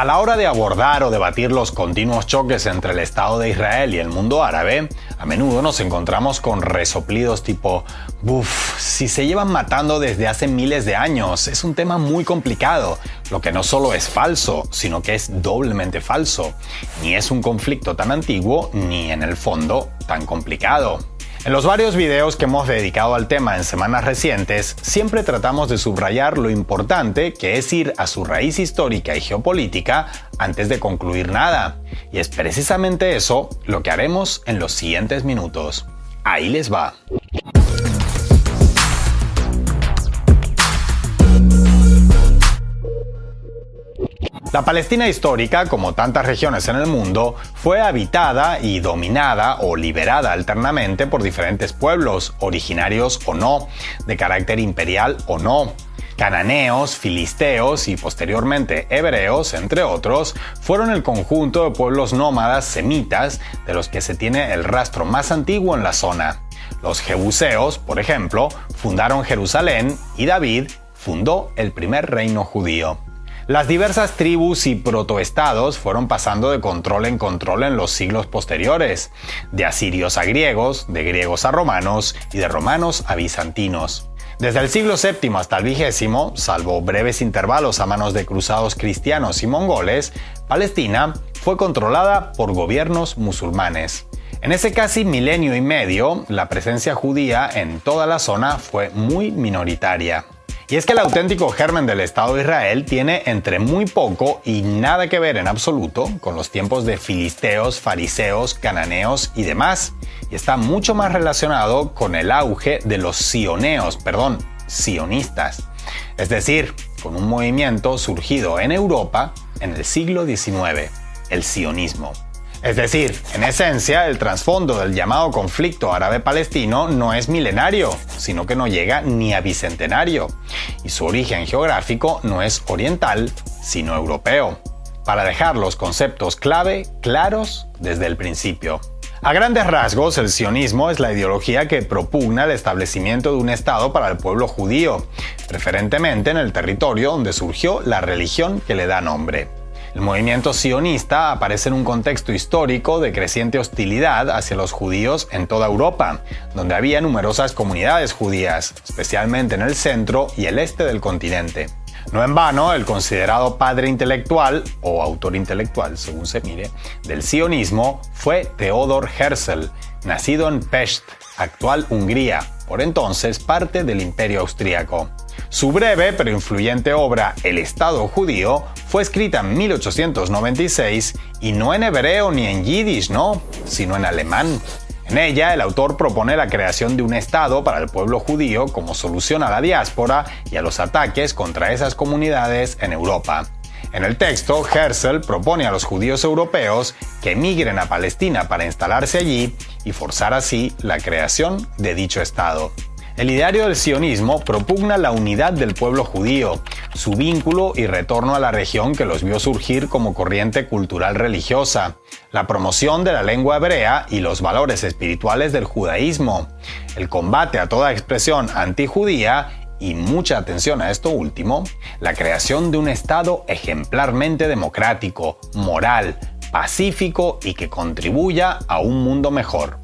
A la hora de abordar o debatir los continuos choques entre el Estado de Israel y el mundo árabe, a menudo nos encontramos con resoplidos tipo «Buf, si se llevan matando desde hace miles de años, es un tema muy complicado», lo que no solo es falso, sino que es doblemente falso. Ni es un conflicto tan antiguo, ni en el fondo tan complicado. En los varios videos que hemos dedicado al tema en semanas recientes, siempre tratamos de subrayar lo importante que es ir a su raíz histórica y geopolítica antes de concluir nada. Y es precisamente eso lo que haremos en los siguientes minutos. Ahí les va. La Palestina histórica, como tantas regiones en el mundo, fue habitada y dominada o liberada alternamente por diferentes pueblos, originarios o no, de carácter imperial o no. Cananeos, filisteos y posteriormente hebreos, entre otros, fueron el conjunto de pueblos nómadas semitas de los que se tiene el rastro más antiguo en la zona. Los jebuseos, por ejemplo, fundaron Jerusalén y David fundó el primer reino judío. Las diversas tribus y protoestados fueron pasando de control en los siglos posteriores, de asirios a griegos, de griegos a romanos y de romanos a bizantinos. Desde el siglo VII hasta el XX, salvo breves intervalos a manos de cruzados cristianos y mongoles, Palestina fue controlada por gobiernos musulmanes. En ese casi milenio y medio, la presencia judía en toda la zona fue muy minoritaria. Y es que el auténtico germen del Estado de Israel tiene entre muy poco y nada que ver en absoluto con los tiempos de filisteos, fariseos, cananeos y demás, y está mucho más relacionado con el auge de los sionistas, es decir, con un movimiento surgido en Europa en el siglo XIX, el sionismo. Es decir, en esencia, el trasfondo del llamado conflicto árabe-palestino no es milenario, sino que no llega ni a bicentenario, y su origen geográfico no es oriental, sino europeo, para dejar los conceptos clave claros desde el principio. A grandes rasgos, el sionismo es la ideología que propugna el establecimiento de un Estado para el pueblo judío, preferentemente en el territorio donde surgió la religión que le da nombre. El movimiento sionista aparece en un contexto histórico de creciente hostilidad hacia los judíos en toda Europa, donde había numerosas comunidades judías, especialmente en el centro y el este del continente. No en vano, el considerado padre intelectual, o autor intelectual, según se mire, del sionismo fue Theodor Herzl, nacido en Pest, actual Hungría, por entonces parte del Imperio Austríaco. Su breve pero influyente obra El Estado Judío fue escrita en 1896 y no en hebreo ni en yiddish, sino en alemán. En ella, el autor propone la creación de un Estado para el pueblo judío como solución a la diáspora y a los ataques contra esas comunidades en Europa. En el texto, Herzl propone a los judíos europeos que emigren a Palestina para instalarse allí y forzar así la creación de dicho Estado. El ideario del sionismo propugna la unidad del pueblo judío, su vínculo y retorno a la región que los vio surgir como corriente cultural religiosa, la promoción de la lengua hebrea y los valores espirituales del judaísmo, el combate a toda expresión antijudía y mucha atención a esto último, la creación de un Estado ejemplarmente democrático, moral, pacífico y que contribuya a un mundo mejor.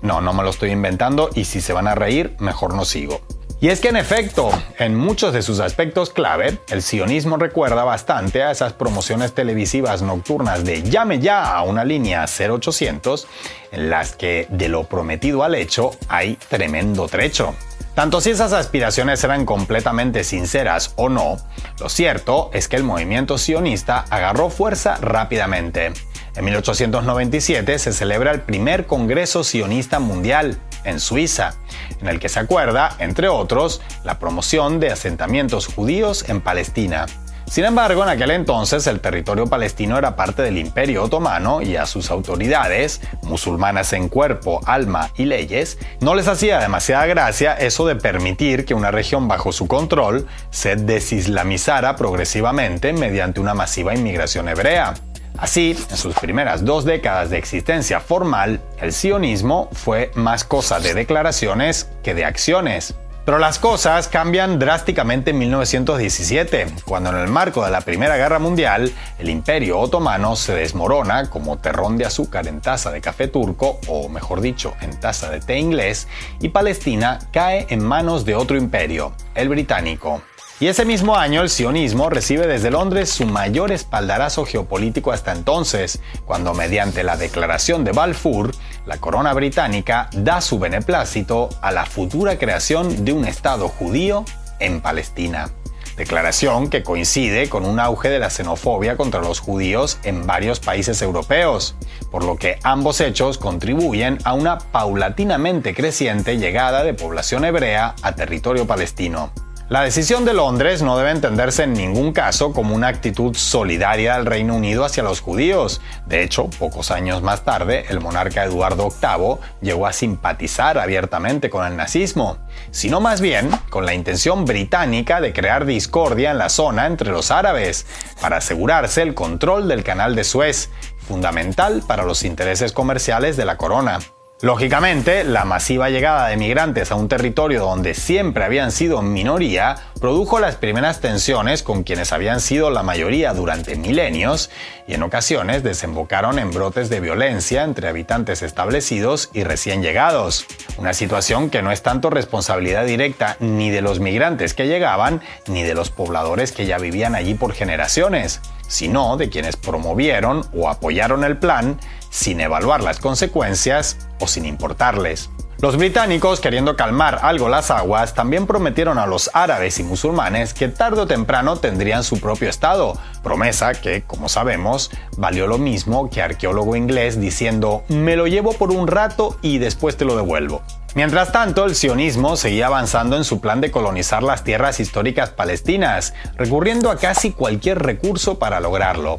No me lo estoy inventando y si se van a reír, mejor no sigo. Y es que en efecto, en muchos de sus aspectos clave, el sionismo recuerda bastante a esas promociones televisivas nocturnas de llame ya a una línea 0800, en las que de lo prometido al hecho hay tremendo trecho. Tanto si esas aspiraciones eran completamente sinceras o no, lo cierto es que el movimiento sionista agarró fuerza rápidamente. En 1897 se celebra el primer Congreso Sionista Mundial, en Suiza, en el que se acuerda, entre otros, la promoción de asentamientos judíos en Palestina. Sin embargo, en aquel entonces el territorio palestino era parte del Imperio Otomano y a sus autoridades, musulmanas en cuerpo, alma y leyes, no les hacía demasiada gracia eso de permitir que una región bajo su control se desislamizara progresivamente mediante una masiva inmigración hebrea. Así, en sus primeras 2 décadas de existencia formal, el sionismo fue más cosa de declaraciones que de acciones. Pero las cosas cambian drásticamente en 1917, cuando en el marco de la Primera Guerra Mundial, el Imperio Otomano se desmorona como terrón de azúcar en taza de café turco, o mejor dicho, en taza de té inglés, y Palestina cae en manos de otro imperio, el británico. Y ese mismo año el sionismo recibe desde Londres su mayor espaldarazo geopolítico hasta entonces, cuando mediante la Declaración de Balfour, la corona británica da su beneplácito a la futura creación de un Estado judío en Palestina. Declaración que coincide con un auge de la xenofobia contra los judíos en varios países europeos, por lo que ambos hechos contribuyen a una paulatinamente creciente llegada de población hebrea a territorio palestino. La decisión de Londres no debe entenderse en ningún caso como una actitud solidaria del Reino Unido hacia los judíos. De hecho, pocos años más tarde, el monarca Eduardo VIII llegó a simpatizar abiertamente con el nazismo, sino más bien con la intención británica de crear discordia en la zona entre los árabes, para asegurarse el control del Canal de Suez, fundamental para los intereses comerciales de la corona. Lógicamente, la masiva llegada de migrantes a un territorio donde siempre habían sido minoría produjo las primeras tensiones con quienes habían sido la mayoría durante milenios y en ocasiones desembocaron en brotes de violencia entre habitantes establecidos y recién llegados. Una situación que no es tanto responsabilidad directa ni de los migrantes que llegaban ni de los pobladores que ya vivían allí por generaciones, sino de quienes promovieron o apoyaron el plan sin evaluar las consecuencias o sin importarles. Los británicos, queriendo calmar algo las aguas, también prometieron a los árabes y musulmanes que tarde o temprano tendrían su propio estado, promesa que, como sabemos, valió lo mismo que arqueólogo inglés diciendo «me lo llevo por un rato y después te lo devuelvo». Mientras tanto, el sionismo seguía avanzando en su plan de colonizar las tierras históricas palestinas, recurriendo a casi cualquier recurso para lograrlo.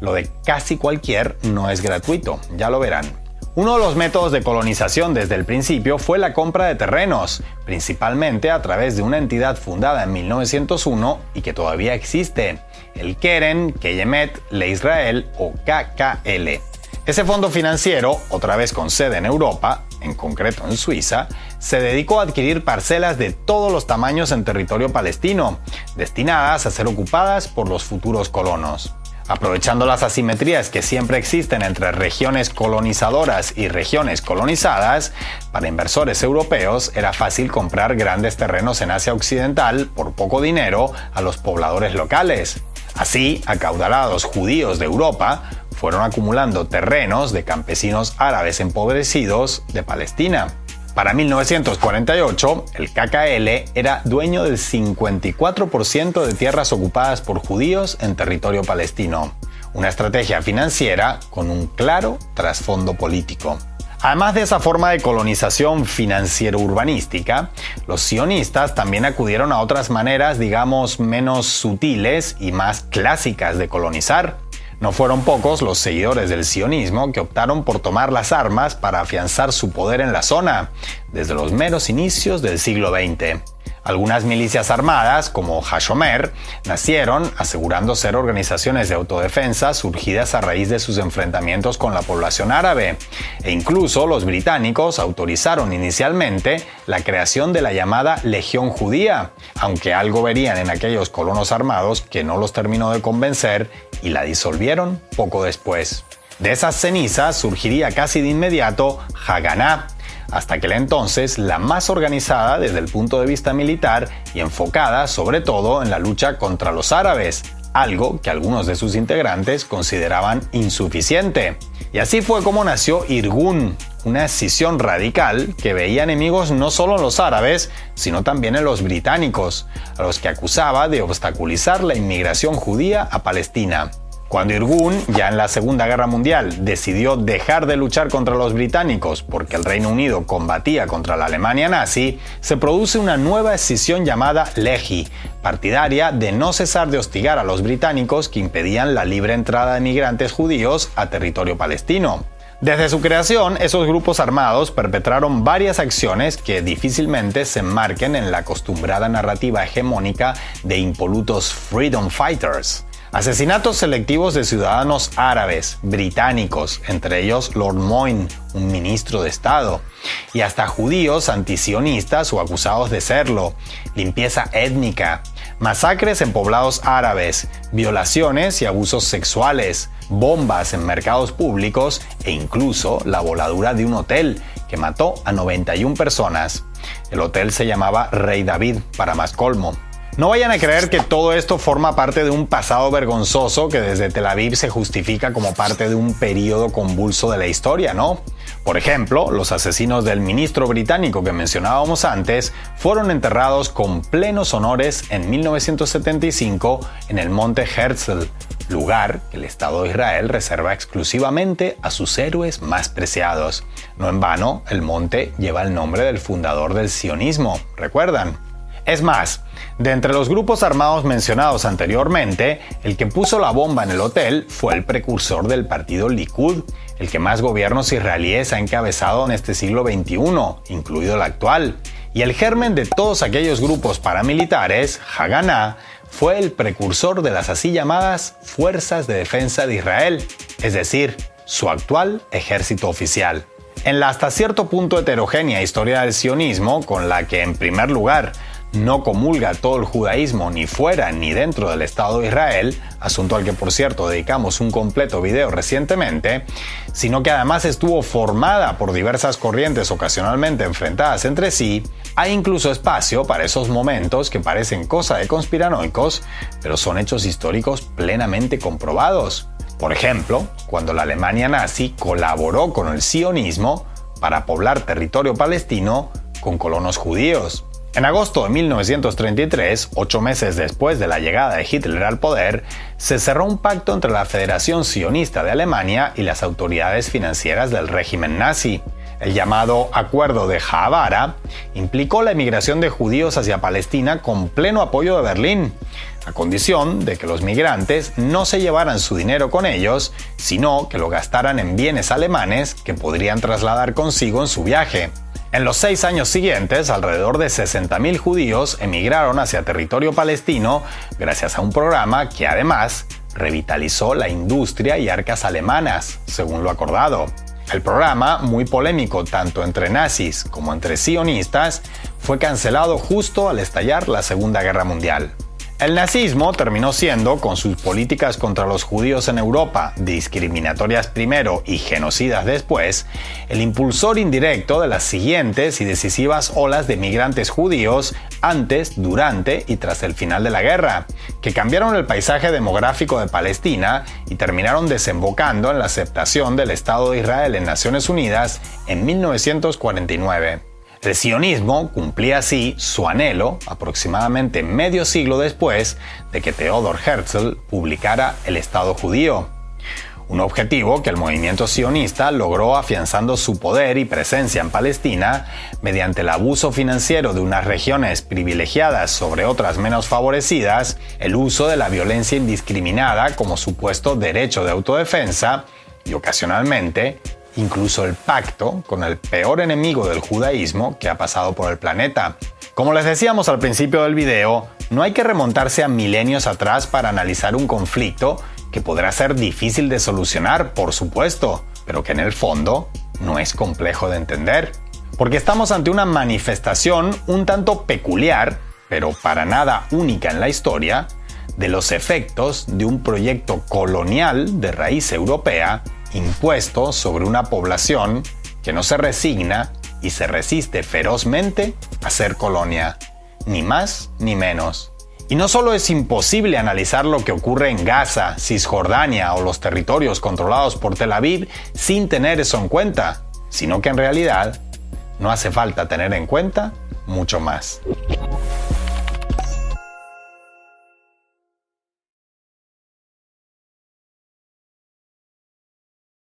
Lo de casi cualquier no es gratuito, ya lo verán. Uno de los métodos de colonización desde el principio fue la compra de terrenos, principalmente a través de una entidad fundada en 1901 y que todavía existe, el Keren Keyemet LeIsrael o KKL. Ese fondo financiero, otra vez con sede en Europa, en concreto en Suiza, se dedicó a adquirir parcelas de todos los tamaños en territorio palestino, destinadas a ser ocupadas por los futuros colonos. Aprovechando las asimetrías que siempre existen entre regiones colonizadoras y regiones colonizadas, para inversores europeos era fácil comprar grandes terrenos en Asia Occidental por poco dinero a los pobladores locales. Así, acaudalados judíos de Europa fueron acumulando terrenos de campesinos árabes empobrecidos de Palestina. Para 1948, el KKL era dueño del 54% de tierras ocupadas por judíos en territorio palestino, una estrategia financiera con un claro trasfondo político. Además de esa forma de colonización financiero-urbanística, los sionistas también acudieron a otras maneras, digamos, menos sutiles y más clásicas de colonizar. No fueron pocos los seguidores del sionismo que optaron por tomar las armas para afianzar su poder en la zona, desde los meros inicios del siglo XX. Algunas milicias armadas, como Hashomer, nacieron asegurando ser organizaciones de autodefensa surgidas a raíz de sus enfrentamientos con la población árabe, e incluso los británicos autorizaron inicialmente la creación de la llamada Legión Judía, aunque algo verían en aquellos colonos armados que no los terminó de convencer y la disolvieron poco después. De esas cenizas surgiría casi de inmediato Haganá, hasta aquel entonces la más organizada desde el punto de vista militar y enfocada sobre todo en la lucha contra los árabes, algo que algunos de sus integrantes consideraban insuficiente. Y así fue como nació Irgun, una escisión radical que veía enemigos no solo en los árabes, sino también en los británicos, a los que acusaba de obstaculizar la inmigración judía a Palestina. Cuando Irgun, ya en la Segunda Guerra Mundial, decidió dejar de luchar contra los británicos porque el Reino Unido combatía contra la Alemania nazi, se produce una nueva escisión llamada Lehi, partidaria de no cesar de hostigar a los británicos que impedían la libre entrada de migrantes judíos a territorio palestino. Desde su creación, esos grupos armados perpetraron varias acciones que difícilmente se enmarquen en la acostumbrada narrativa hegemónica de impolutos freedom fighters. Asesinatos selectivos de ciudadanos árabes, británicos, entre ellos Lord Moyne, un ministro de Estado, y hasta judíos antisionistas o acusados de serlo, limpieza étnica, masacres en poblados árabes, violaciones y abusos sexuales, bombas en mercados públicos e incluso la voladura de un hotel que mató a 91 personas. El hotel se llamaba Rey David, para más colmo. No vayan a creer que todo esto forma parte de un pasado vergonzoso que desde Tel Aviv se justifica como parte de un periodo convulso de la historia, ¿no? Por ejemplo, los asesinos del ministro británico que mencionábamos antes fueron enterrados con plenos honores en 1975 en el monte Herzl, lugar que el Estado de Israel reserva exclusivamente a sus héroes más preciados. No en vano, el monte lleva el nombre del fundador del sionismo, ¿recuerdan? Es más, de entre los grupos armados mencionados anteriormente, el que puso la bomba en el hotel fue el precursor del partido Likud, el que más gobiernos israelíes ha encabezado en este siglo XXI, incluido el actual. Y el germen de todos aquellos grupos paramilitares, Haganah, fue el precursor de las así llamadas Fuerzas de Defensa de Israel, es decir, su actual ejército oficial. En la hasta cierto punto heterogénea historia del sionismo, con la que en primer lugar no comulga todo el judaísmo ni fuera ni dentro del Estado de Israel, asunto al que por cierto dedicamos un completo video recientemente, sino que además estuvo formada por diversas corrientes ocasionalmente enfrentadas entre sí, hay incluso espacio para esos momentos que parecen cosa de conspiranoicos, pero son hechos históricos plenamente comprobados. Por ejemplo, cuando la Alemania nazi colaboró con el sionismo para poblar territorio palestino con colonos judíos. En agosto de 1933, 8 meses después de la llegada de Hitler al poder, se cerró un pacto entre la Federación Sionista de Alemania y las autoridades financieras del régimen nazi. El llamado Acuerdo de Haavara implicó la emigración de judíos hacia Palestina con pleno apoyo de Berlín, a condición de que los migrantes no se llevaran su dinero con ellos, sino que lo gastaran en bienes alemanes que podrían trasladar consigo en su viaje. En los 6 años siguientes, alrededor de 60.000 judíos emigraron hacia territorio palestino gracias a un programa que además revitalizó la industria y arcas alemanas, según lo acordado. El programa, muy polémico tanto entre nazis como entre sionistas, fue cancelado justo al estallar la Segunda Guerra Mundial. El nazismo terminó siendo, con sus políticas contra los judíos en Europa, discriminatorias primero y genocidas después, el impulsor indirecto de las siguientes y decisivas olas de migrantes judíos antes, durante y tras el final de la guerra, que cambiaron el paisaje demográfico de Palestina y terminaron desembocando en la aceptación del Estado de Israel en Naciones Unidas en 1949. El sionismo cumplía así su anhelo aproximadamente medio siglo después de que Theodor Herzl publicara El Estado Judío. Un objetivo que el movimiento sionista logró afianzando su poder y presencia en Palestina mediante el abuso financiero de unas regiones privilegiadas sobre otras menos favorecidas, el uso de la violencia indiscriminada como supuesto derecho de autodefensa y ocasionalmente incluso el pacto con el peor enemigo del judaísmo que ha pasado por el planeta. Como les decíamos al principio del video, no hay que remontarse a milenios atrás para analizar un conflicto que podrá ser difícil de solucionar, por supuesto, pero que en el fondo no es complejo de entender. Porque estamos ante una manifestación un tanto peculiar, pero para nada única en la historia, de los efectos de un proyecto colonial de raíz europea impuesto sobre una población que no se resigna y se resiste ferozmente a ser colonia, ni más ni menos. Y no solo es imposible analizar lo que ocurre en Gaza, Cisjordania o los territorios controlados por Tel Aviv sin tener eso en cuenta, sino que en realidad no hace falta tener en cuenta mucho más.